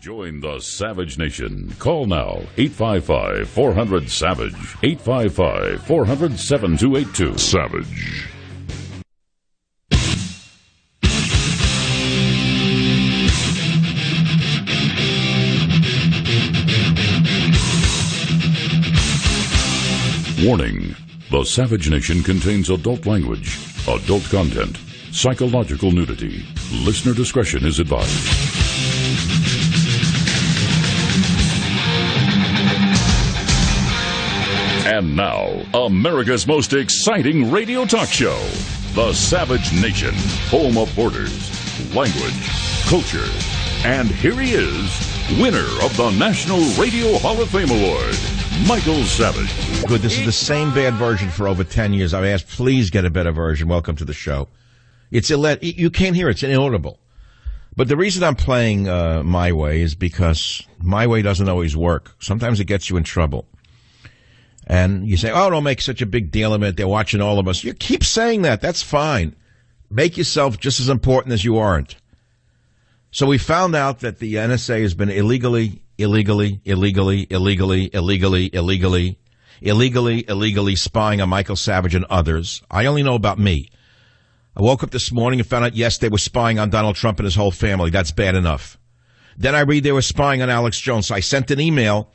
Join the Savage Nation. Call now, 855-400-SAVAGE, 855-400-7282. Savage. Warning. The Savage Nation contains adult language, adult content, psychological nudity. Listener discretion is advised. And now, America's most exciting radio talk show, The Savage Nation, home of borders, language, culture. And here he is, winner of the National Radio Hall of Fame Award, Michael Savage. Good, this is the same bad version for over 10 years. I've asked, please get a better version. Welcome to the show. You can't hear it. It's inaudible. But the reason I'm playing My Way is because My Way doesn't always work. Sometimes it gets you in trouble. And you say, oh, don't make such a big deal of it. They're watching all of us. You keep saying that. That's fine. Make yourself just as important as you aren't. So we found out that the NSA has been illegally spying on Michael Savage and others. I only know about me. I woke up this morning and found out, yes, they were spying on Donald Trump and his whole family. That's bad enough. Then I read they were spying on Alex Jones. So I sent an email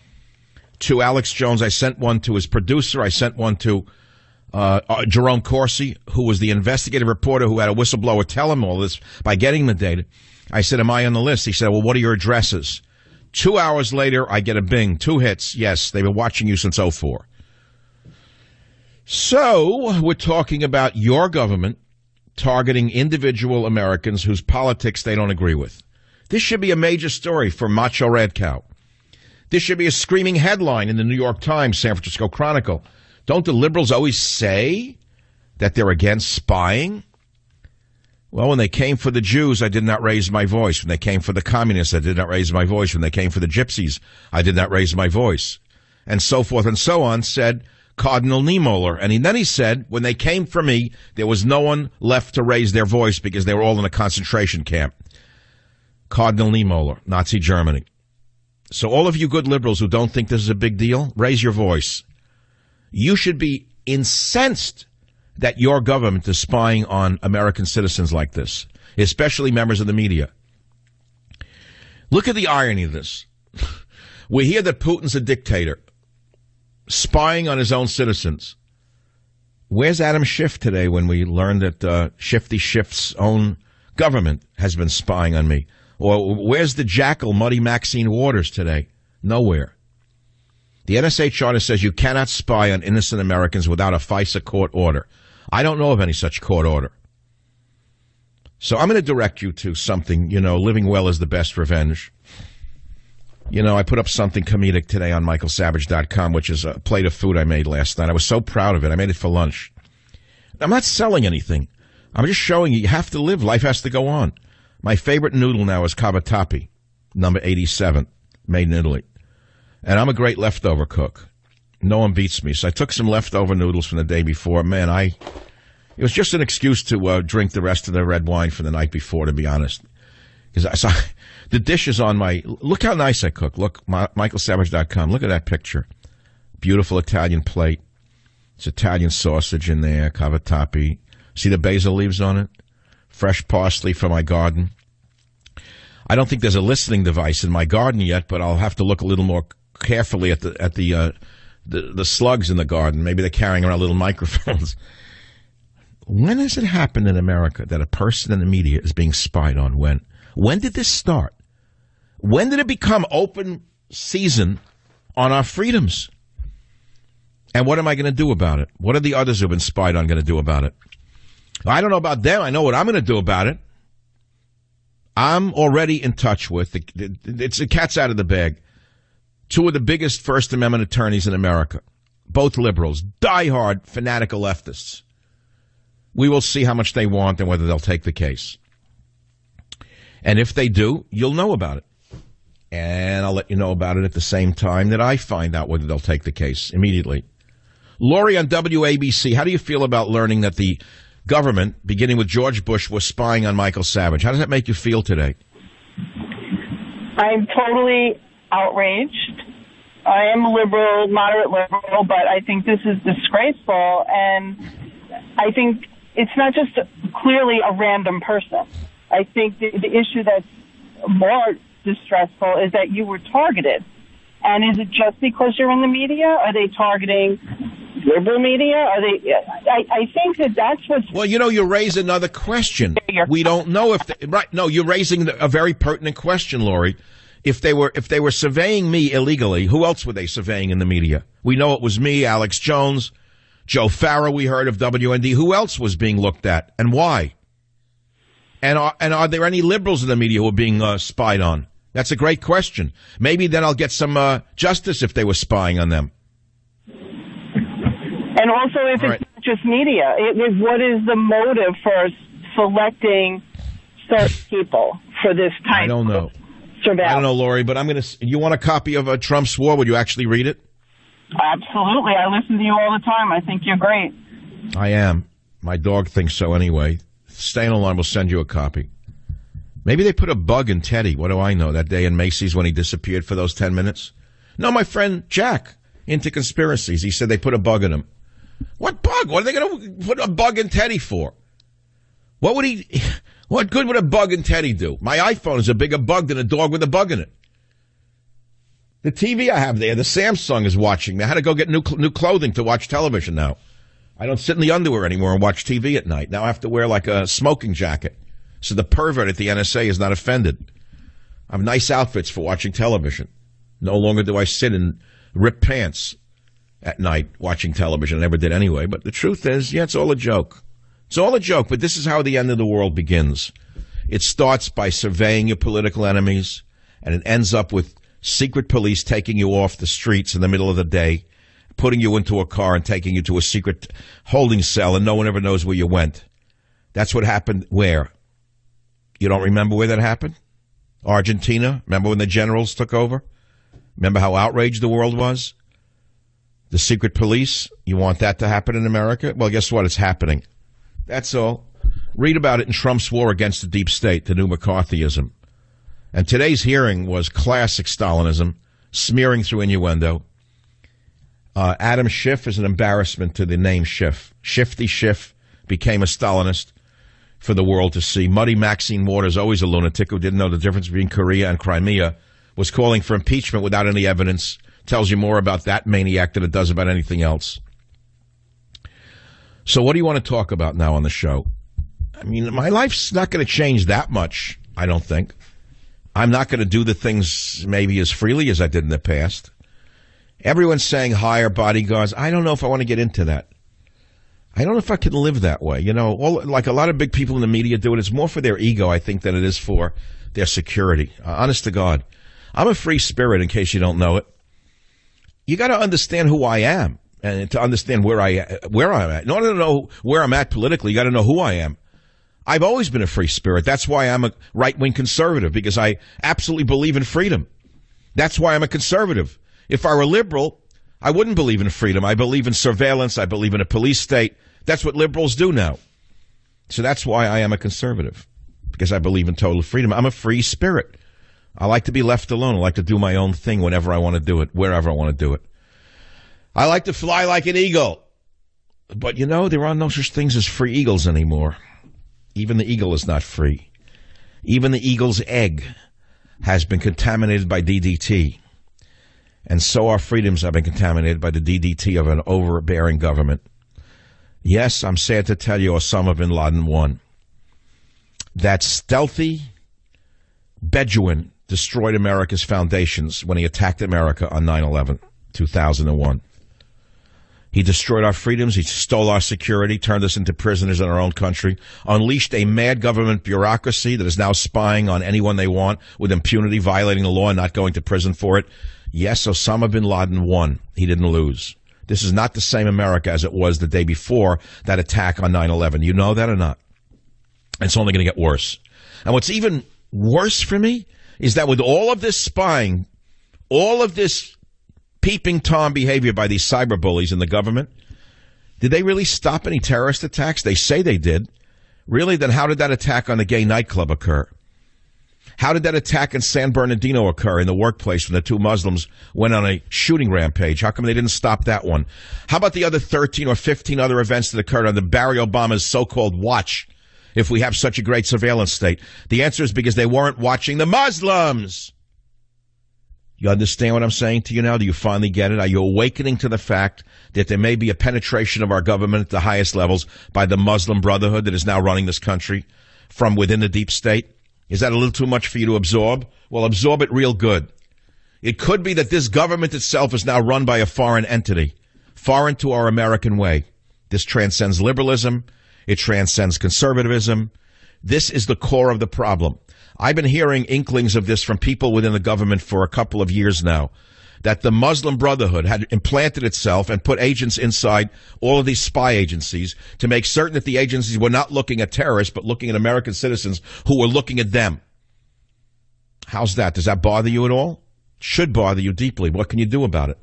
to Alex Jones. I sent one to his producer. I sent one to Jerome Corsi, who was the investigative reporter who had a whistleblower tell him all this by getting the data. I said, am I on the list? He said, well, what are your addresses? 2 hours later, I get a bing. 2 hits. Yes, they've been watching you since 2004. So we're talking about your government targeting individual Americans whose politics they don't agree with. This should be a major story for Macho Red Cow. This should be a screaming headline in the New York Times, San Francisco Chronicle. Don't the liberals always say that they're against spying? Well, when they came for the Jews, I did not raise my voice. When they came for the communists, I did not raise my voice. When they came for the gypsies, I did not raise my voice. And so forth and so on, said Cardinal Niemöller. And then he said, when they came for me, there was no one left to raise their voice because they were all in a concentration camp. Cardinal Niemöller, Nazi Germany. So all of you good liberals who don't think this is a big deal, raise your voice. You should be incensed that your government is spying on American citizens like this, especially members of the media. Look at the irony of this. We hear that Putin's a dictator, spying on his own citizens. Where's Adam Schiff today when we learned that Shifty Schiff's own government has been spying on me? Or where's the jackal Muddy Maxine Waters today? Nowhere. The NSA charter says you cannot spy on innocent Americans without a FISA court order. I don't know of any such court order. So I'm going to direct you to something, living well is the best revenge. I put up something comedic today on michaelsavage.com, which is a plate of food I made last night. I was so proud of it. I made it for lunch. I'm not selling anything. I'm just showing you have to live. Life has to go on. My favorite noodle now is cavatappi, number 87, made in Italy. And I'm a great leftover cook. No one beats me. So I took some leftover noodles from the day before. Man, it was just an excuse to drink the rest of the red wine from the night before, to be honest. Because the dish is on my... Look how nice I cook. Look, michaelsavage.com. Look at that picture. Beautiful Italian plate. It's Italian sausage in there, cavatappi. See the basil leaves on it? Fresh parsley from my garden. I don't think there's a listening device in my garden yet, but I'll have to look a little more carefully at the slugs in the garden. Maybe they're carrying around little microphones. When has it happened in America that a person in the media is being spied on? When? When did this start? When did it become open season on our freedoms? And what am I going to do about it? What are the others who have been spied on going to do about it? I don't know about them. I know what I'm going to do about it. I'm already in touch with, it's the cat's out of the bag, 2 of the biggest First Amendment attorneys in America, both liberals, diehard, fanatical leftists. We will see how much they want and whether they'll take the case. And if they do, you'll know about it. And I'll let you know about it at the same time that I find out whether they'll take the case immediately. Lori on WABC, how do you feel about learning that the government, beginning with George Bush, was spying on Michael Savage? How does that make you feel today? I'm totally outraged. I am liberal, moderate liberal, but I think this is disgraceful, and I think it's not just clearly a random person. I think the issue that's more distressful is that you were targeted. And is it just because you're in the media? Are they targeting liberal media? Are they? I think that's what's... Well, you raise another question. We don't know if... Right, no, you're raising a very pertinent question, Lori. If they were surveying me illegally, who else were they surveying in the media? We know it was me, Alex Jones, Joe Farrow, we heard of WND. Who else was being looked at, and why? And are there any liberals in the media who are being spied on? That's a great question. Maybe then I'll get some justice if they were spying on them. And also, if it's not just media, what is the motive for selecting certain people for this type? I don't know. Surveillance? I don't know, Lori, but you want a copy of Trump's War? Would you actually read it? Absolutely. I listen to you all the time. I think you're great. I am. My dog thinks so anyway. Stay on the line. We'll send you a copy. Maybe they put a bug in Teddy. What do I know? That day in Macy's when he disappeared for those 10 minutes? No, my friend Jack, into conspiracies. He said they put a bug in him. What bug? What are they going to put a bug in Teddy for? What good would a bug in Teddy do? My iPhone is a bigger bug than a dog with a bug in it. The TV I have there, the Samsung is watching me. I had to go get new clothing to watch television now. I don't sit in the underwear anymore and watch TV at night. Now I have to wear like a smoking jacket. So the pervert at the NSA is not offended. I have nice outfits for watching television. No longer do I sit in ripped pants at night watching television. I never did anyway. But the truth is, yeah, it's all a joke. It's all a joke, but this is how the end of the world begins. It starts by surveying your political enemies, and it ends up with secret police taking you off the streets in the middle of the day, putting you into a car and taking you to a secret holding cell, and no one ever knows where you went. That's what happened where? You don't remember where that happened? Argentina? Remember when the generals took over? Remember how outraged the world was? The secret police? You want that to happen in America? Well, guess what? It's happening. That's all. Read about it in Trump's War Against the Deep State, the new McCarthyism. And today's hearing was classic Stalinism, smearing through innuendo. Adam Schiff is an embarrassment to the name Schiff. Shifty Schiff became a Stalinist for the world to see. Muddy Maxine Waters, always a lunatic who didn't know the difference between Korea and Crimea, was calling for impeachment without any evidence. Tells you more about that maniac than it does about anything else. So what do you want to talk about now on the show? I mean, my life's not going to change that much, I don't think. I'm not going to do the things maybe as freely as I did in the past. Everyone's saying hire bodyguards. I don't know if I want to get into that. I don't know if I can live that way. Like a lot of big people in the media do it. It's more for their ego, I think, than it is for their security. Honest to God. I'm a free spirit, in case you don't know it. You got to understand who I am. And to understand where I'm at. In order to know where I'm at politically, you got to know who I am. I've always been a free spirit. That's why I'm a right-wing conservative, because I absolutely believe in freedom. That's why I'm a conservative. If I were liberal, I wouldn't believe in freedom. I believe in surveillance. I believe in a police state. That's what liberals do now. So that's why I am a conservative, because I believe in total freedom. I'm a free spirit. I like to be left alone. I like to do my own thing whenever I want to do it, wherever I want to do it. I like to fly like an eagle. But, there are no such things as free eagles anymore. Even the eagle is not free. Even the eagle's egg has been contaminated by DDT. And so our freedoms have been contaminated by the DDT of an overbearing government. Yes, I'm sad to tell you, Osama bin Laden won. That stealthy Bedouin destroyed America's foundations when he attacked America on 9/11, 2001. He destroyed our freedoms. He stole our security, turned us into prisoners in our own country, unleashed a mad government bureaucracy that is now spying on anyone they want with impunity, violating the law and not going to prison for it. Yes, Osama bin Laden won. He didn't lose. This is not the same America as it was the day before that attack on 9/11. You know that or not? And it's only going to get worse. And what's even worse for me is that with all of this spying, all of this peeping Tom behavior by these cyber bullies in the government, did they really stop any terrorist attacks? They say they did. Really? Then how did that attack on the gay nightclub occur? How did that attack in San Bernardino occur in the workplace when the two Muslims went on a shooting rampage? How come they didn't stop that one? How about the other 13 or 15 other events that occurred under Barry Obama's so-called watch, if we have such a great surveillance state? The answer is because they weren't watching the Muslims. You understand what I'm saying to you now? Do you finally get it? Are you awakening to the fact that there may be a penetration of our government at the highest levels by the Muslim Brotherhood that is now running this country from within the deep state? Is that a little too much for you to absorb? Well, absorb it real good. It could be that this government itself is now run by a foreign entity, foreign to our American way. This transcends liberalism. It transcends conservatism. This is the core of the problem. I've been hearing inklings of this from people within the government for a couple of years now, that the Muslim Brotherhood had implanted itself and put agents inside all of these spy agencies to make certain that the agencies were not looking at terrorists, but looking at American citizens who were looking at them. How's that? Does that bother you at all? It should bother you deeply. What can you do about it?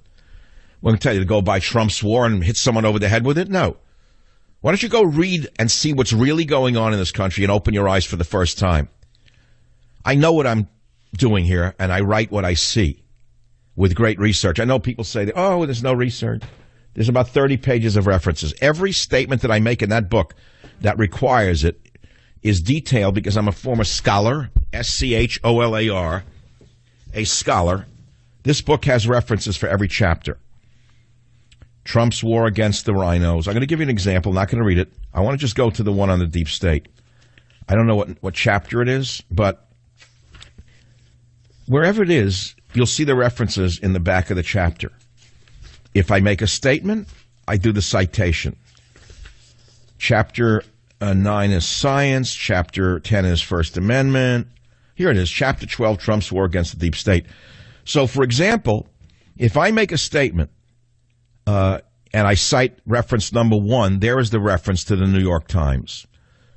Well, I can tell you to go buy Trump's war and hit someone over the head with it? No. Why don't you go read and see what's really going on in this country and open your eyes for the first time? I know what I'm doing here, and I write what I see with great research. I know people say, oh, there's no research. There's about 30 pages of references. Every statement that I make in that book that requires it is detailed because I'm a former scholar, S-C-H-O-L-A-R, a scholar. This book has references for every chapter. Trump's war against the rhinos. I'm going to give you an example. I'm not going to read it. I want to just go to the one on the deep state. I don't know what chapter it is, but wherever it is, you'll see the references in the back of the chapter. If I make a statement, I do the citation. Chapter 9 is science. Chapter 10 is First Amendment. Here it is, Chapter 12, Trump's war against the deep state. So, for example, if I make a statement and I cite reference number 1, there is the reference to the New York Times.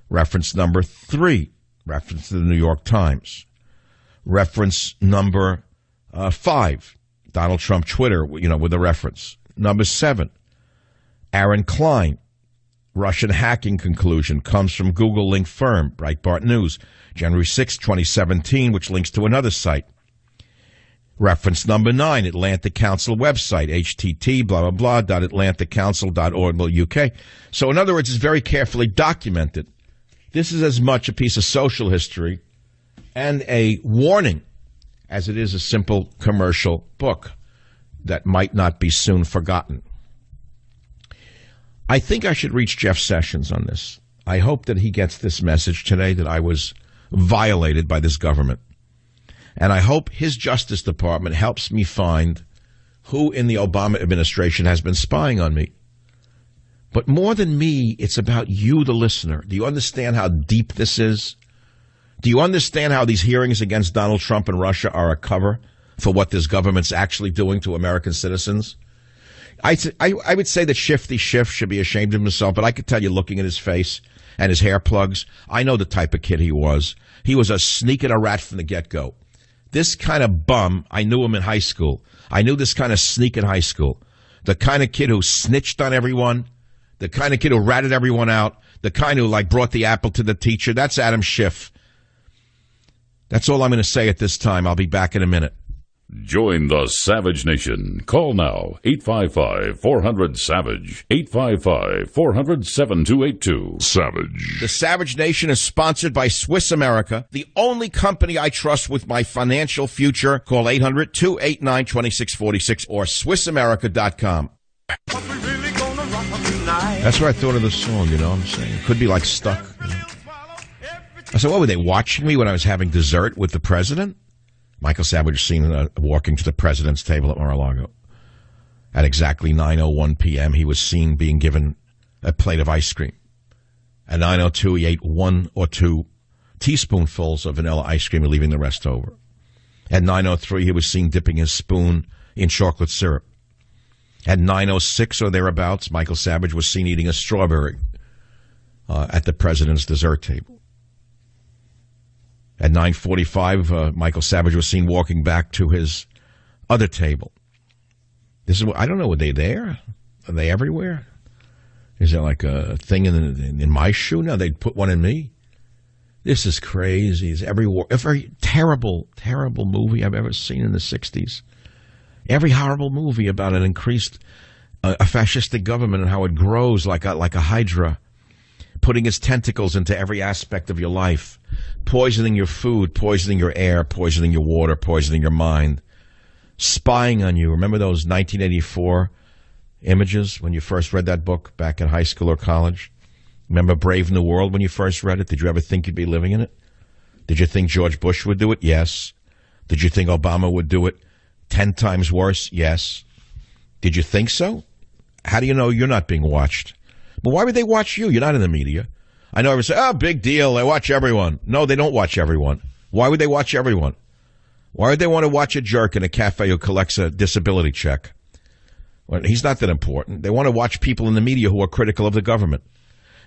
Reference number 3, reference to the New York Times. Reference number 5, Donald Trump Twitter, with a reference. Number 7, Aaron Klein, Russian hacking conclusion, comes from Google link firm, Breitbart News, January 6, 2017, which links to another site. Reference number 9, Atlantic Council website, htt, blah, blah, blah, .atlanticcouncil.org.uk. So, in other words, it's very carefully documented. This is as much a piece of social history and a warning as it is a simple commercial book that might not be soon forgotten. I think I should reach Jeff Sessions on this. I hope that he gets this message today that I was violated by this government. And I hope his Justice Department helps me find who in the Obama administration has been spying on me. But more than me, it's about you, the listener. Do you understand how deep this is? Do you understand how these hearings against Donald Trump and Russia are a cover for what this government's actually doing to American citizens? I would say that Shifty Schiff should be ashamed of himself, but I could tell you, looking at his face and his hair plugs, I know the type of kid he was. He was a sneak and a rat from the get-go. This kind of bum, I knew him in high school. I knew this kind of sneak in high school. The kind of kid who snitched on everyone, the kind of kid who ratted everyone out, the kind who, brought the apple to the teacher. That's Adam Schiff. That's all I'm going to say at this time. I'll be back in a minute. Join the Savage Nation. Call now, 855-400-SAVAGE, 855-400-7282. Savage. The Savage Nation is sponsored by Swiss America, the only company I trust with my financial future. Call 800-289-2646 or SwissAmerica.com. That's what I thought of the song, you know what I'm saying? It could be like Stuck. You know? I said, what, were they watching me when I was having dessert with the president? Michael Savage was seen walking to the president's table at Mar-a-Lago. At exactly 9:01 p.m., he was seen being given a plate of ice cream. At 9:02, he ate 1 or 2 teaspoonfuls of vanilla ice cream and leaving the rest over. At 9:03, he was seen dipping his spoon in chocolate syrup. At 9:06 or thereabouts, Michael Savage was seen eating a strawberry at the president's dessert table. At 9:45, Michael Savage was seen walking back to his other table. This is I don't know. Were they there? Are they everywhere? Is there like a thing in my shoe now? They'd put one in me. This is crazy. It's every terrible, terrible movie I've ever seen in the 60s. Every horrible movie about an increased a fascistic government and how it grows like a hydra, putting its tentacles into every aspect of your life, poisoning your food, poisoning your air, poisoning your water, poisoning your mind, spying on you. Remember those 1984 images when you first read that book back in high school or college? Remember Brave New World when you first read it? Did you ever think you'd be living in it? Did you think George Bush would do it? Yes. Did you think Obama would do it 10 times worse? Yes. Did you think so? How do you know you're not being watched? Well, why would they watch you? You're not in the media. I know everyone say, oh, big deal. They watch everyone. No, they don't watch everyone. Why would they watch everyone? Why would they want to watch a jerk in a cafe who collects a disability check? Well, he's not that important. They want to watch people in the media who are critical of the government.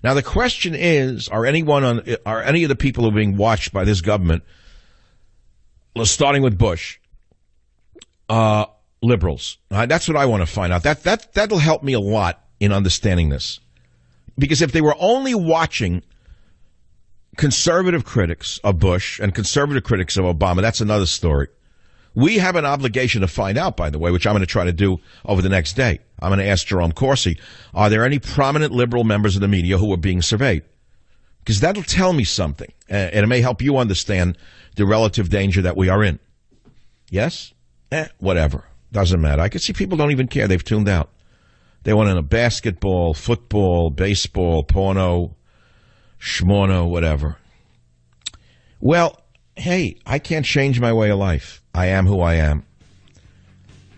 Now, the question is, are any of the people who are being watched by this government, starting with Bush, liberals? That's what I want to find out. That'll help me a lot in understanding this. Because if they were only watching conservative critics of Bush and conservative critics of Obama, that's another story. We have an obligation to find out, by the way, which I'm going to try to do over the next day. I'm going to ask Jerome Corsi, are there any prominent liberal members of the media who are being surveyed? Because that'll tell me something, and it may help you understand the relative danger that we are in. Yes? Whatever. Doesn't matter. I can see people don't even care. They've tuned out. They want in a basketball, football, baseball, porno, schmorno, whatever. Well, hey, I can't change my way of life. I am who I am.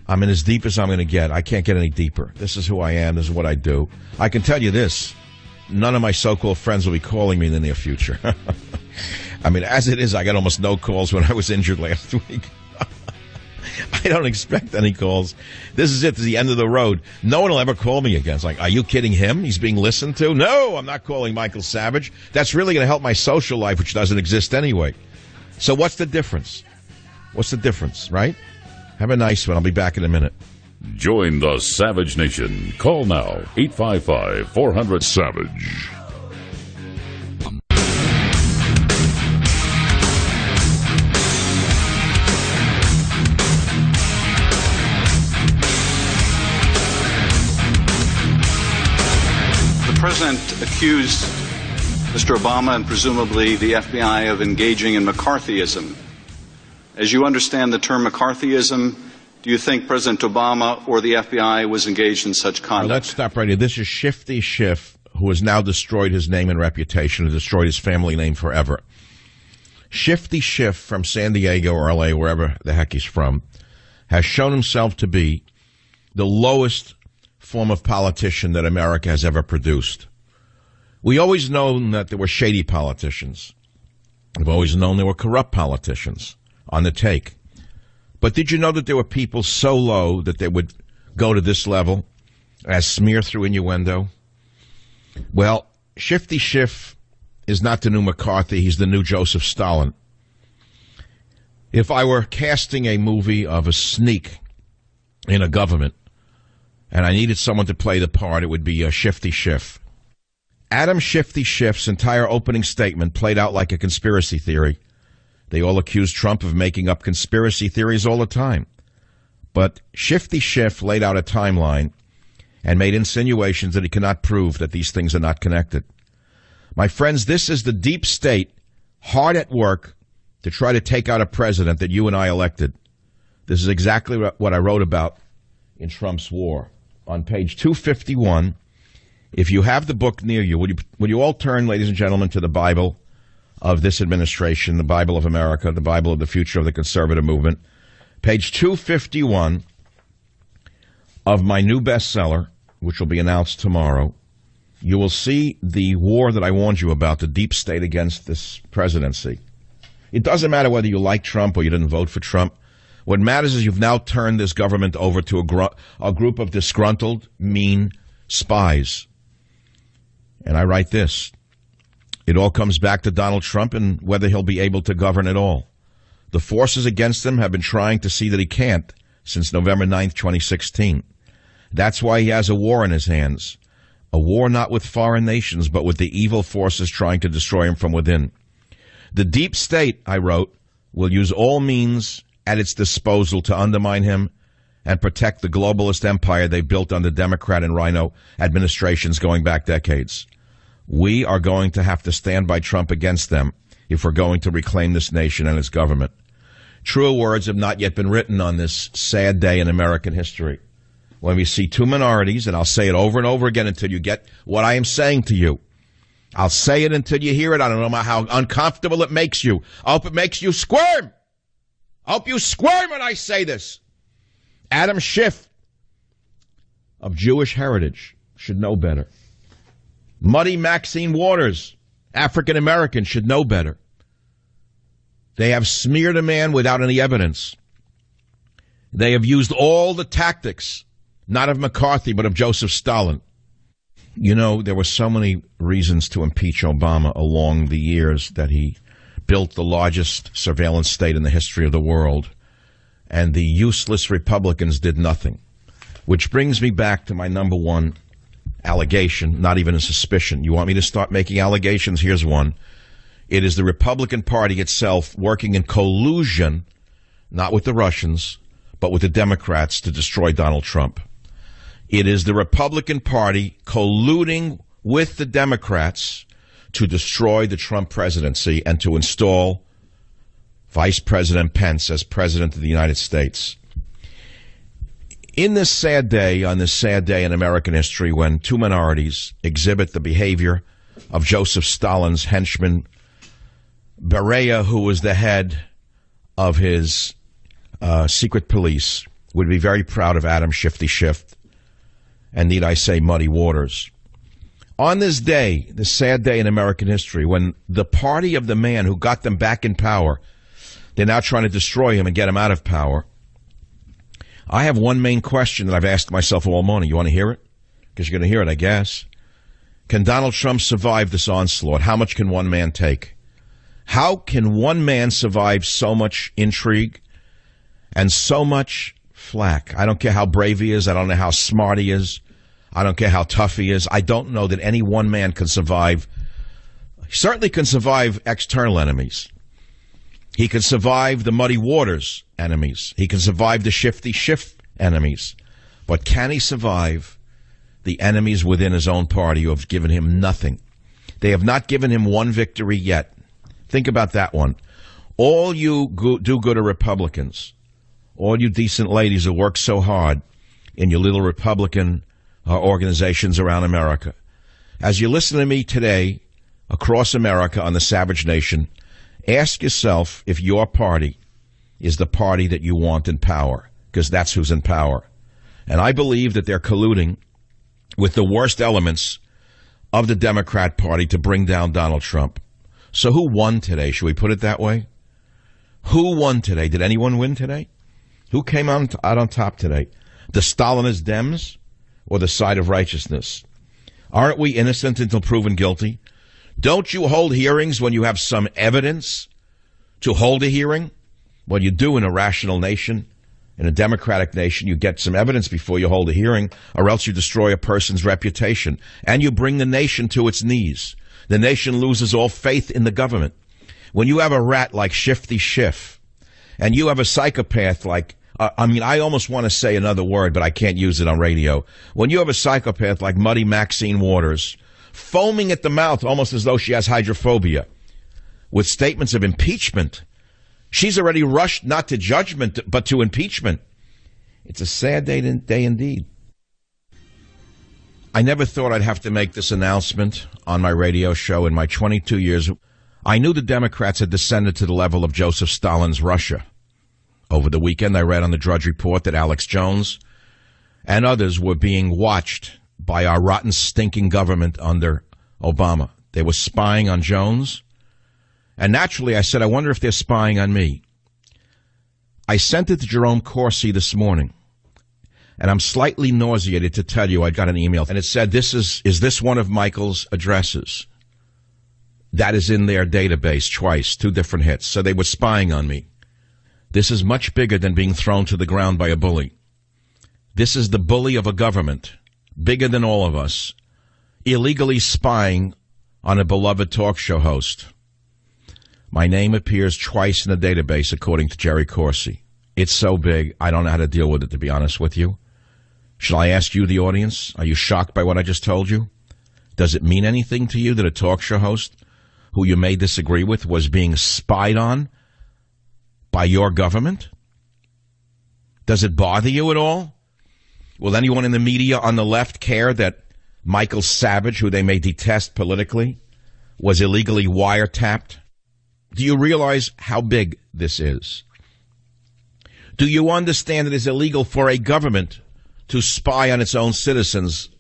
I'm in as deep as I'm going to get. I can't get any deeper. This is who I am. This is what I do. I can tell you this. None of my so-called friends will be calling me in the near future. I mean, as it is, I got almost no calls when I was injured last week. I don't expect any calls. This is it. This is the end of the road. No one will ever call me again. It's like, are you kidding him? He's being listened to? No, I'm not calling Michael Savage. That's really going to help my social life, which doesn't exist anyway. So what's the difference? What's the difference, right? Have a nice one. I'll be back in a minute. Join the Savage Nation. Call now, 855-400-SAVAGE. The president accused Mr. Obama and presumably the FBI of engaging in McCarthyism. As you understand the term McCarthyism, do you think President Obama or the FBI was engaged in such conduct? Let's stop right here. This is Shifty Schiff, who has now destroyed his name and reputation and destroyed his family name forever. Shifty Schiff from San Diego or L.A., wherever the heck he's from, has shown himself to be the lowest form of politician that America has ever produced. We always known that there were shady politicians. We've always known there were corrupt politicians on the take. But did you know that there were people so low that they would go to this level as smear through innuendo? Well, Shifty Schiff is not the new McCarthy. He's the new Joseph Stalin. If I were casting a movie of a sneak in a government and I needed someone to play the part, it would be Shifty Schiff. Adam Shifty Schiff's entire opening statement played out like a conspiracy theory. They all accuse Trump of making up conspiracy theories all the time. But Shifty Schiff laid out a timeline and made insinuations that he cannot prove that these things are not connected. My friends, this is the deep state hard at work to try to take out a president that you and I elected. This is exactly what I wrote about in Trump's war. On page 251, if you have the book near you, would you all turn, ladies and gentlemen, to the Bible of this administration, the Bible of America, the Bible of the future of the conservative movement. Page 251 of my new bestseller, which will be announced tomorrow, you will see the war that I warned you about, the deep state against this presidency. It doesn't matter whether you like Trump or you didn't vote for Trump. What matters is you've now turned this government over to a group of disgruntled, mean spies. And I write this. It all comes back to Donald Trump and whether he'll be able to govern at all. The forces against him have been trying to see that he can't since November 9th, 2016. That's why he has a war in his hands. A war not with foreign nations, but with the evil forces trying to destroy him from within. The deep state, I wrote, will use all means at its disposal to undermine him and protect the globalist empire they built under Democrat and Rhino administrations going back decades. We are going to have to stand by Trump against them if we're going to reclaim this nation and its government. Truer words have not yet been written on this sad day in American history. When we see two minorities, and I'll say it over and over again until you get what I am saying to you. I'll say it until you hear it. I don't know how uncomfortable it makes you. I hope it makes you squirm. I hope you squirm when I say this. Adam Schiff, of Jewish heritage, should know better. Muddy Maxine Waters, African American, should know better. They have smeared a man without any evidence. They have used all the tactics, not of McCarthy, but of Joseph Stalin. You know, there were so many reasons to impeach Obama along the years that he built the largest surveillance state in the history of the world, and the useless Republicans did nothing. Which brings me back to my number one allegation, not even a suspicion. You want me to start making allegations? Here's one. It is the Republican Party itself working in collusion, not with the Russians, but with the Democrats to destroy Donald Trump. It is the Republican Party colluding with the Democrats to destroy the Trump presidency and to install Vice President Pence as President of the United States. In this sad day, on this sad day in American history, when two minorities exhibit the behavior of Joseph Stalin's henchman, Beria, who was the head of his secret police, would be very proud of Adam Shifty Schiff, and need I say Muddy Waters. On this day, this sad day in American history, when the party of the man who got them back in power, they're now trying to destroy him and get him out of power, I have one main question that I've asked myself all morning. You want to hear it? Because you're going to hear it, I guess. Can Donald Trump survive this onslaught? How much can one man take? How can one man survive so much intrigue and so much flack? I don't care how brave he is. I don't know how smart he is. I don't care how tough he is. I don't know that any one man can survive. He certainly can survive external enemies. He can survive the Muddy Waters enemies. He can survive the Shifty Schiff enemies. But can he survive the enemies within his own party who have given him nothing? They have not given him one victory yet. Think about that one. All you do-gooder Republicans, all you decent ladies who work so hard in your little Republican organizations around America, as you listen to me today across America on the Savage Nation, ask yourself if your party is the party that you want in power, because that's who's in power. And I believe that they're colluding with the worst elements of the Democrat Party to bring down Donald Trump. So who won today? Should we put it that way? Who won today? Did anyone win today? Who came out on top today? The Stalinist Dems or the side of righteousness? Aren't we innocent until proven guilty? Don't you hold hearings when you have some evidence to hold a hearing? Well, you do in a rational nation. In a democratic nation, you get some evidence before you hold a hearing, or else you destroy a person's reputation. And you bring the nation to its knees. The nation loses all faith in the government. When you have a rat like Shifty Schiff, and you have a psychopath like, I almost want to say another word, but I can't use it on radio. When you have a psychopath like Muddy Maxine Waters, foaming at the mouth almost as though she has hydrophobia, with statements of impeachment, she's already rushed not to judgment, but to impeachment. It's a sad day indeed. I never thought I'd have to make this announcement on my radio show in my 22 years. I knew the Democrats had descended to the level of Joseph Stalin's Russia. Over the weekend, I read on the Drudge Report that Alex Jones and others were being watched by our rotten, stinking government under Obama. They were spying on Jones. And naturally, I said, I wonder if they're spying on me. I sent it to Jerome Corsi this morning. And I'm slightly nauseated to tell you I got an email. And it said, is this one of Michael's addresses? That is in their database twice, 2 different hits. So they were spying on me. This is much bigger than being thrown to the ground by a bully. This is the bully of a government, bigger than all of us, illegally spying on a beloved talk show host. My name appears twice in the database, according to Jerry Corsi. It's so big, I don't know how to deal with it, to be honest with you. Shall I ask you, the audience? Are you shocked by what I just told you? Does it mean anything to you that a talk show host who you may disagree with was being spied on by your government? Does it bother you at all? Will anyone in the media on the left care that Michael Savage, who they may detest politically, was illegally wiretapped? Do you realize how big this is? Do you understand it is illegal for a government to spy on its own citizens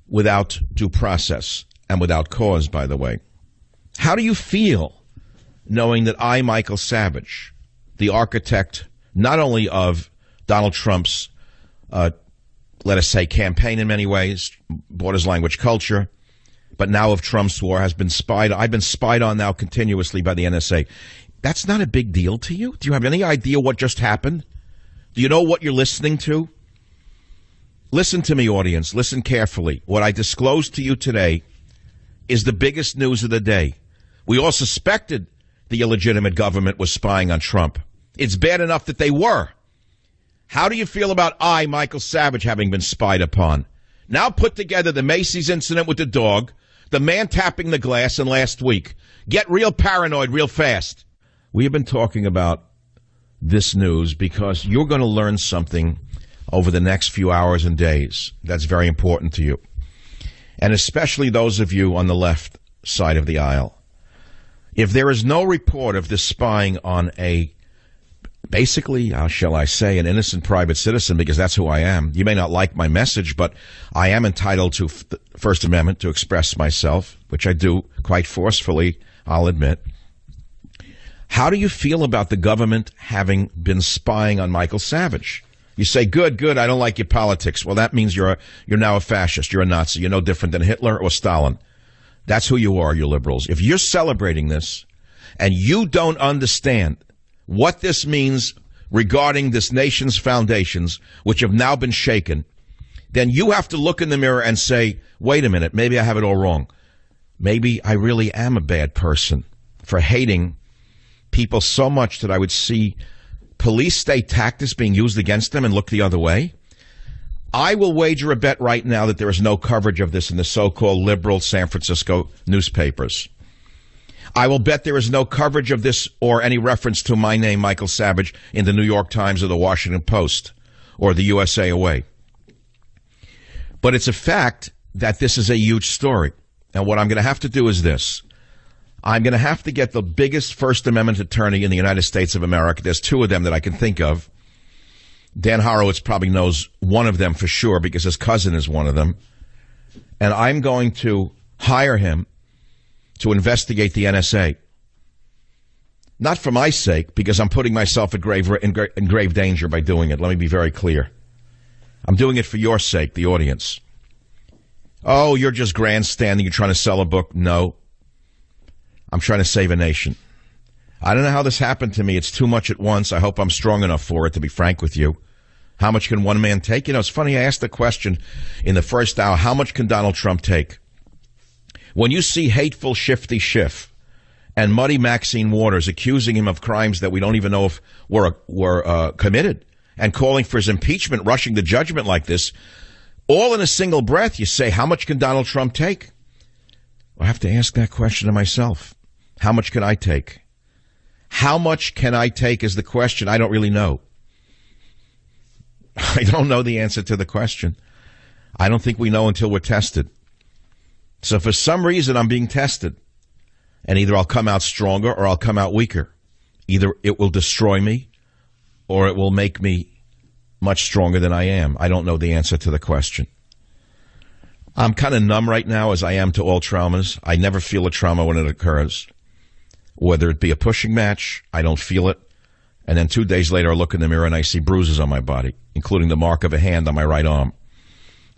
without due process and without cause, by the way? How do you feel knowing that I, Michael Savage, the architect not only of Donald Trump's, let us say, campaign in many ways, brought his language culture, but now of Trump's war, has been spied. I've been spied on now continuously by the NSA. That's not a big deal to you? Do you have any idea what just happened? Do you know what you're listening to? Listen to me, audience. Listen carefully. What I disclosed to you today is the biggest news of the day. We all suspected the illegitimate government was spying on Trump. It's bad enough that they were. How do you feel about I, Michael Savage, having been spied upon? Now put together the Macy's incident with the dog, the man tapping the glass, and last week. Get real paranoid real fast. We have been talking about this news because you're going to learn something over the next few hours and days that's very important to you. And especially those of you on the left side of the aisle. If there is no report of this spying on basically, how shall I say, an innocent private citizen, because that's who I am. You may not like my message, but I am entitled to the First Amendment to express myself, which I do quite forcefully, I'll admit. How do you feel about the government having been spying on Michael Savage? You say, good, I don't like your politics. Well, that means you're now a fascist. You're a Nazi. You're no different than Hitler or Stalin. That's who you are, you liberals. If you're celebrating this and you don't understand what this means regarding this nation's foundations, which have now been shaken, then you have to look in the mirror and say, wait a minute, maybe I have it all wrong. Maybe I really am a bad person for hating people so much that I would see police state tactics being used against them and look the other way. I will wager a bet right now that there is no coverage of this in the so-called liberal San Francisco newspapers. I will bet there is no coverage of this or any reference to my name, Michael Savage, in the New York Times or the Washington Post or the USA Away. But it's a fact that this is a huge story. And what I'm going to have to do is this. I'm going to have to get the biggest First Amendment attorney in the United States of America. There's two of them that I can think of. Dan Horowitz probably knows one of them for sure because his cousin is one of them. And I'm going to hire him to investigate the NSA. Not for my sake, because I'm putting myself in grave danger by doing it. Let me be very clear. I'm doing it for your sake, the audience. Oh, you're just grandstanding. You're trying to sell a book. No. I'm trying to save a nation. I don't know how this happened to me. It's too much at once. I hope I'm strong enough for it, to be frank with you. How much can one man take? You know, it's funny. I asked the question in the first hour, how much can Donald Trump take? When you see hateful Shifty Schiff and muddy Maxine Waters accusing him of crimes that we don't even know if were committed and calling for his impeachment, rushing to judgment like this, all in a single breath, you say, how much can Donald Trump take? I have to ask that question to myself. How much can I take? How much can I take is the question. I don't really know. I don't know the answer to the question. I don't think we know until we're tested. So for some reason, I'm being tested. And either I'll come out stronger or I'll come out weaker. Either it will destroy me or it will make me much stronger than I am. I don't know the answer to the question. I'm kind of numb right now as I am to all traumas. I never feel a trauma when it occurs. Whether it be a pushing match, I don't feel it. And then 2 days later, I look in the mirror and I see bruises on my body, including the mark of a hand on my right arm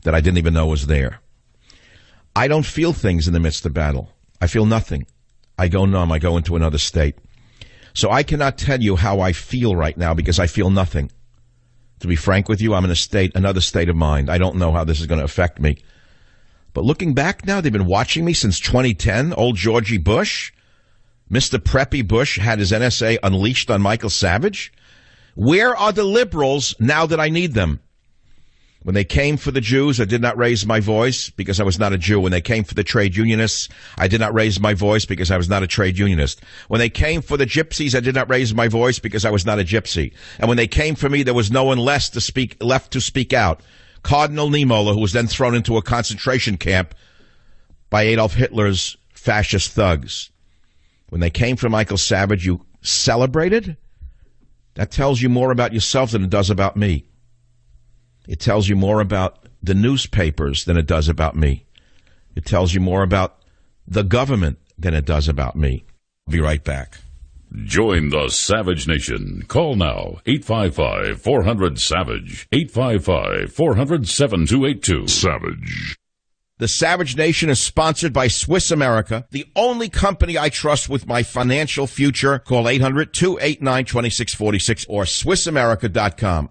that I didn't even know was there. I don't feel things in the midst of battle. I feel nothing. I go numb. I go into another state. So I cannot tell you how I feel right now because I feel nothing. To be frank with you, I'm in another state of mind. I don't know how this is going to affect me. But looking back now, they've been watching me since 2010, old Georgie Bush. Mr. Preppy Bush had his NSA unleashed on Michael Savage? Where are the liberals now that I need them? When they came for the Jews, I did not raise my voice because I was not a Jew. When they came for the trade unionists, I did not raise my voice because I was not a trade unionist. When they came for the gypsies, I did not raise my voice because I was not a gypsy. And when they came for me, there was no one left to speak out. Cardinal Niemöller, who was then thrown into a concentration camp by Adolf Hitler's fascist thugs. When they came for Michael Savage, you celebrated? That tells you more about yourself than it does about me. It tells you more about the newspapers than it does about me. It tells you more about the government than it does about me. I'll be right back. Join the Savage Nation. Call now, 855-400-SAVAGE, 855-400-7282. Savage. The Savage Nation is sponsored by Swiss America, the only company I trust with my financial future. Call 800-289-2646 or SwissAmerica.com.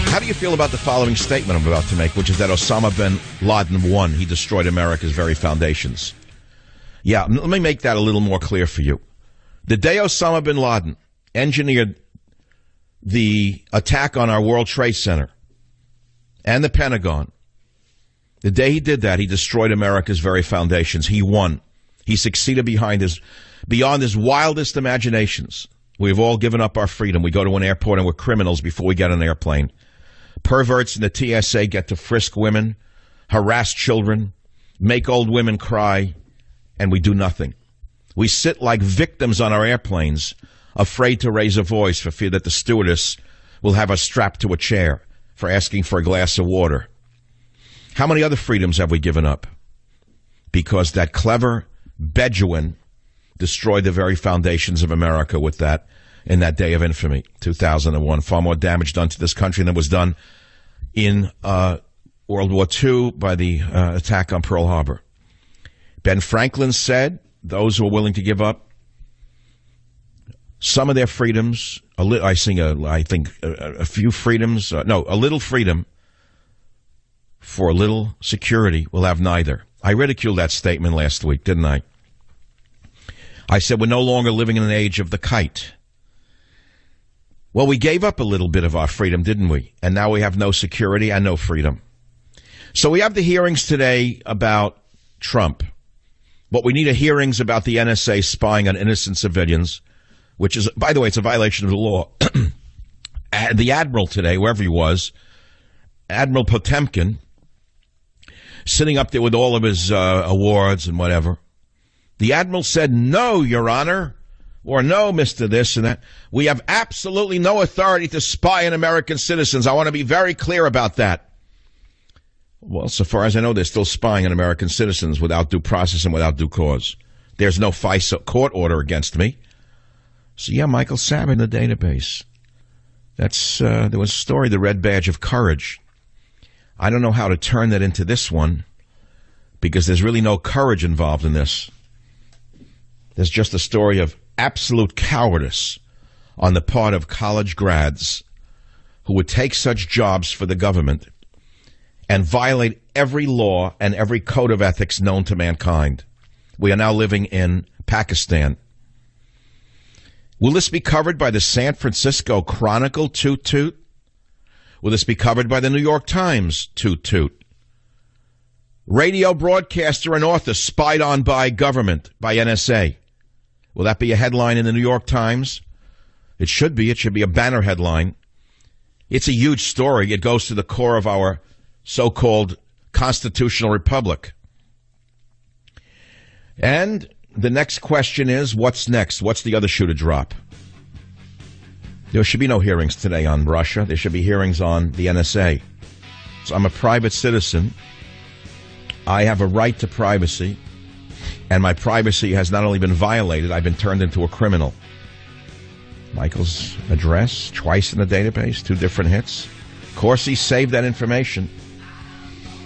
How do you feel about the following statement I'm about to make, which is that Osama bin Laden won? He destroyed America's very foundations. Yeah, let me make that a little more clear for you. The day Osama bin Laden engineered the attack on our World Trade Center and the Pentagon, the day he did that, he destroyed America's very foundations. He won. He succeeded beyond his wildest imaginations. We've all given up our freedom. We go to an airport and we're criminals before we get on an airplane. Perverts in the TSA get to frisk women, harass children, make old women cry, and we do nothing. We sit like victims on our airplanes, afraid to raise a voice for fear that the stewardess will have us strapped to a chair for asking for a glass of water. How many other freedoms have we given up? Because that clever Bedouin destroyed the very foundations of America with that in that day of infamy, 2001. Far more damage done to this country than was done in World War II by the attack on Pearl Harbor. Ben Franklin said those who are willing to give up some of their freedoms, a little freedom for a little security will have neither. I ridiculed that statement last week, didn't I? I said we're no longer living in an age of the kite. Well, we gave up a little bit of our freedom, didn't we? And now we have no security and no freedom. So we have the hearings today about Trump. What we need are hearings about the NSA spying on innocent civilians, which is, by the way, it's a violation of the law. The Admiral today, wherever he was, Admiral Potemkin, sitting up there with all of his awards and whatever, the Admiral said, "No, Your Honor," or "No, Mr. This and that. We have absolutely no authority to spy on American citizens. I want to be very clear about that." Well, so far as I know, they're still spying on American citizens without due process and without due cause. There's no FISA court order against me. So, yeah, Michael Savage in the database. That's there was a story, The Red Badge of Courage. I don't know how to turn that into this one because there's really no courage involved in this. There's just a story of absolute cowardice on the part of college grads who would take such jobs for the government and violate every law and every code of ethics known to mankind. We are now living in Pakistan. Will this be covered by the San Francisco Chronicle, toot toot? Will this be covered by the New York Times, toot toot? Radio broadcaster and author spied on by government, by NSA. Will that be a headline in the New York Times? It should be. It should be a banner headline. It's a huge story. It goes to the core of our so-called constitutional republic. And the next question is, what's next? What's the other shoe to drop? There should be no hearings today on Russia. There should be hearings on the NSA. So I'm a private citizen. I have a right to privacy. And my privacy has not only been violated, I've been turned into a criminal. Michael's address, twice in the database, 2 different hits. Of course, he saved that information.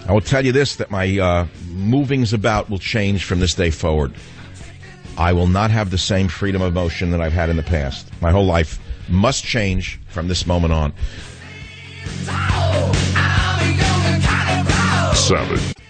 I will tell you this, that my movings about will change from this day forward. I will not have the same freedom of motion that I've had in the past. My whole life, must change from this moment on. Savage.